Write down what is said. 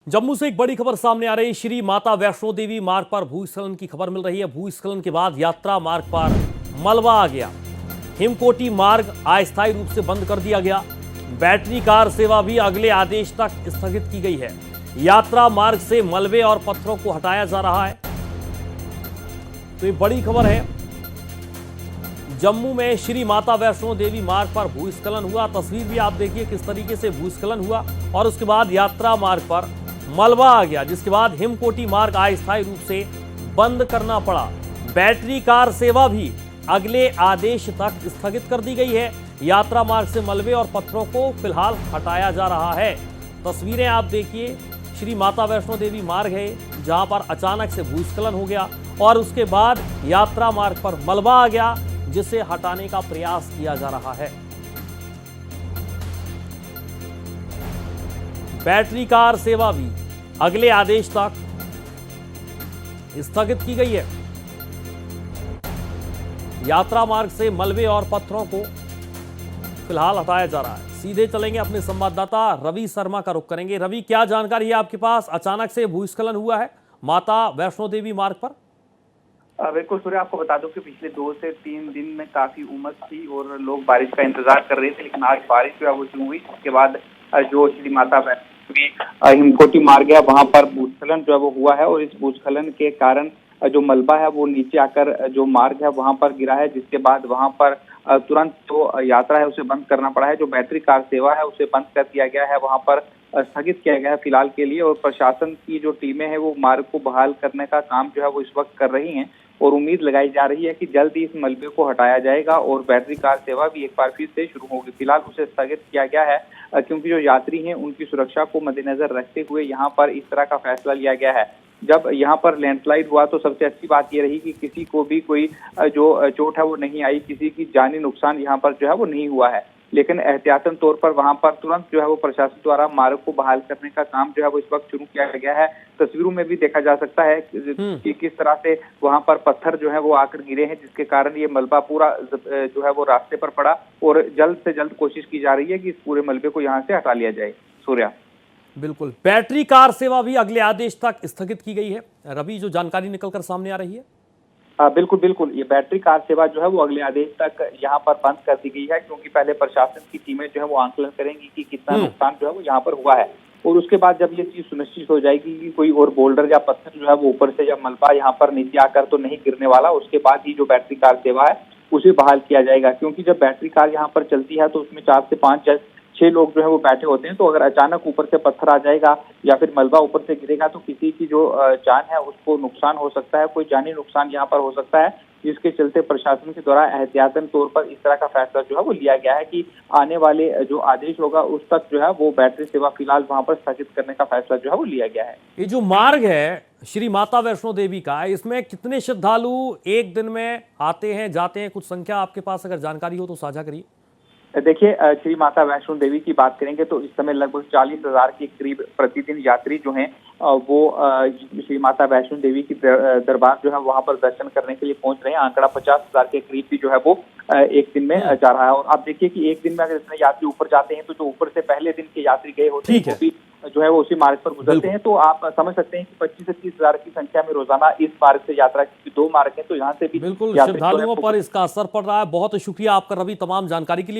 जम्मू से एक बड़ी खबर सामने आ रही। श्री माता वैष्णो देवी मार्ग पर भूस्खलन की खबर मिल रही है। भूस्खलन के बाद यात्रा मार्ग पर मलबा आ गया। हिमकोटी मार्ग अस्थायी रूप से बंद कर दिया गया। बैटरी कार सेवा भी अगले आदेश तक स्थगित की गई है। यात्रा मार्ग से मलबे और पत्थरों को हटाया जा रहा है। तो ये बड़ी खबर है। जम्मू में श्री माता वैष्णो देवी मार्ग पर भूस्खलन हुआ। तस्वीर भी आप देखिए किस तरीके से भूस्खलन हुआ और उसके बाद यात्रा मार्ग पर मलबा आ गया, जिसके बाद हिमकोटी मार्ग अस्थायी रूप से बंद करना पड़ा। बैटरी कार सेवा भी अगले आदेश तक स्थगित कर दी गई है। यात्रा मार्ग से मलबे और पत्थरों को फिलहाल हटाया जा रहा है। तस्वीरें आप देखिए, श्री माता वैष्णो देवी मार्ग है जहां पर अचानक से भूस्खलन हो गया और उसके बाद यात्रा मार्ग पर मलबा आ गया, जिसे हटाने का प्रयास किया जा रहा है। बैटरी कार सेवा भी अगले आदेश तक स्थगित की गई है। यात्रा मार्ग से मलबे और पत्थरों को फिलहाल हटाया जा रहा है। सीधे चलेंगे अपने संवाददाता रवि शर्मा का रुख करेंगे। रवि, क्या जानकारी है आपके पास? अचानक से भूस्खलन हुआ है माता वैष्णो देवी मार्ग पर। बिल्कुल सूर्य, आपको बता दूं कि पिछले 2 से 3 दिन में काफी उमस थी और लोग बारिश का इंतजार कर रहे थे, लेकिन आज बारिश जो है वो शुरू हुई। उसके बाद जो श्री माता वैष्णो देवी हिमकोटी मार्ग है वहां पर भूस्खलन जो है वो हुआ है और इस भूस्खलन के कारण जो मलबा है वो नीचे आकर जो मार्ग है वहां पर गिरा है, जिसके बाद वहां पर तुरंत जो यात्रा है उसे बंद करना पड़ा है। जो बैटरी कार सेवा है उसे बंद कर दिया गया है, वहां पर स्थगित किया गया है फिलहाल के लिए। और प्रशासन की जो टीमें हैं वो मार्ग को बहाल करने का काम जो है वो इस वक्त कर रही हैं और उम्मीद लगाई जा रही है कि जल्द ही इस मलबे को हटाया जाएगा और बैटरी कार सेवा भी एक बार फिर से शुरू होगी। फिलहाल उसे स्थगित किया गया है क्योंकि जो यात्री हैं उनकी सुरक्षा को मद्देनजर रखते हुए यहाँ पर इस तरह का फैसला लिया गया है। जब यहाँ पर लैंडस्लाइड हुआ तो सबसे अच्छी बात ये रही कि किसी को भी कोई जो चोट है वो नहीं आई, किसी की जानी नुकसान यहाँ पर जो है वो नहीं हुआ है। लेकिन एहतियातन तौर पर वहां पर तुरंत जो है वो प्रशासन द्वारा मार्ग को बहाल करने का काम जो है वो इस वक्त शुरू किया गया है। तस्वीरों में भी देखा जा सकता है कि किस तरह से वहां पर पत्थर जो है वो आकर गिरे हैं, जिसके कारण ये मलबा पूरा जो है वो रास्ते पर पड़ा और जल्द से जल्द कोशिश की जा रही है कि इस पूरे मलबे को यहाँ से हटा लिया जाए। सूर्या, बिल्कुल। बैटरी कार सेवा भी अगले आदेश तक स्थगित की गई है। रवि, जो जानकारी निकलकर सामने आ रही है। बिल्कुल बिल्कुल, ये बैटरी कार सेवा जो है वो अगले आदेश तक यहाँ पर बंद कर दी गई है, क्योंकि पहले प्रशासन की टीमें जो है वो आंकलन करेंगी कि कितना नुकसान जो है वो यहाँ पर हुआ है और उसके बाद जब ये चीज सुनिश्चित हो जाएगी कि कोई और बोल्डर या पत्थर जो है वो ऊपर से या मलबा यहाँ पर नीचे आकर तो नहीं गिरने वाला, उसके बाद ही जो बैटरी कार सेवा है उसे बहाल किया जाएगा। क्योंकि जब बैटरी कार यहाँ पर चलती है तो उसमें 4 से 5 6 लोग जो है वो बैठे होते हैं, तो अगर अचानक ऊपर से पत्थर आ जाएगा या फिर मलबा ऊपर से गिरेगा तो किसी की जो जान है उसको नुकसान हो सकता है, कोई जानी नुकसान यहाँ पर हो सकता है, जिसके चलते प्रशासन के द्वारा एहतियातन तौर पर इस तरह का फैसला जो है वो लिया गया है कि आने वाले जो आदेश होगा उस तक जो है वो बैटरी सेवा फिलहाल वहां पर स्थगित करने का फैसला जो है वो लिया गया है। ये जो मार्ग है श्री माता वैष्णो देवी का, इसमें कितने श्रद्धालु एक दिन में आते हैं जाते हैं? कुछ संख्या आपके पास अगर जानकारी हो तो साझा करिए। देखिए, श्री माता वैष्णो देवी की बात करेंगे तो इस समय लगभग 40,000 के करीब प्रतिदिन यात्री जो हैं वो श्री माता वैष्णो देवी की दरबार जो है वहां पर दर्शन करने के लिए पहुंच रहे हैं। आंकड़ा 50,000 के करीब भी जो है वो एक दिन में जा रहा है। और आप देखिए कि एक दिन में अगर इतने यात्री ऊपर जाते हैं तो जो ऊपर से पहले दिन के यात्री गए होते हैं वो भी जो है वो उसी मार्ग पर गुजरते हैं। तो आप समझ सकते हैं कि 25 से 30,000 की संख्या में रोजाना इस मार्ग से यात्रा की 2 मार्ग है, तो यहाँ से भी बिल्कुल श्रद्धालुओं पर इसका असर पड़ रहा है। बहुत शुक्रिया आपका रवि, तमाम जानकारी के लिए।